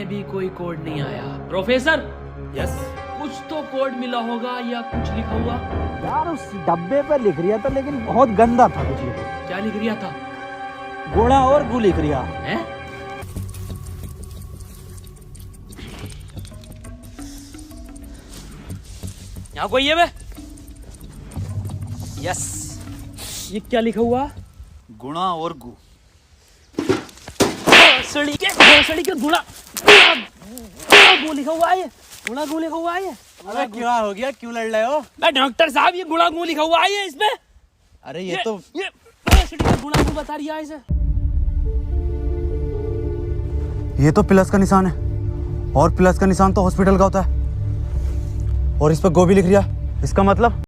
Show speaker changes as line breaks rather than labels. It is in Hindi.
भी कोई कोड नहीं आया। Professor,
yes.
कुछ तो कोड मिला होगा या कुछ लिखा हुआ?
यार उस डब्बे पे लिख रिया था लेकिन बहुत गंदा था कुछ लिखा।
क्या लिख रिया था?
गुणा और गु लिख रिया
है। यहाँ कोई है बे?
यस।
ये क्या लिखा हुआ?
गुणा और गु।
सड़ी के गुणा गु लिखा हुआ है। गुणा गु लिखा हुआ है।
अरे क्या हो गया, क्यों लड़ रहे हो?
मैं डॉक्टर साहब, ये गुणा गु लिखा हुआ है इसमें।
अरे
ये सड़ी के गुणा गु बता रही है इसे।
ये तो प्लस का निशान है, और प्लस का निशान तो हॉस्पिटल का होता है, और इस पर गो भी लिख रिया। इसका मतलब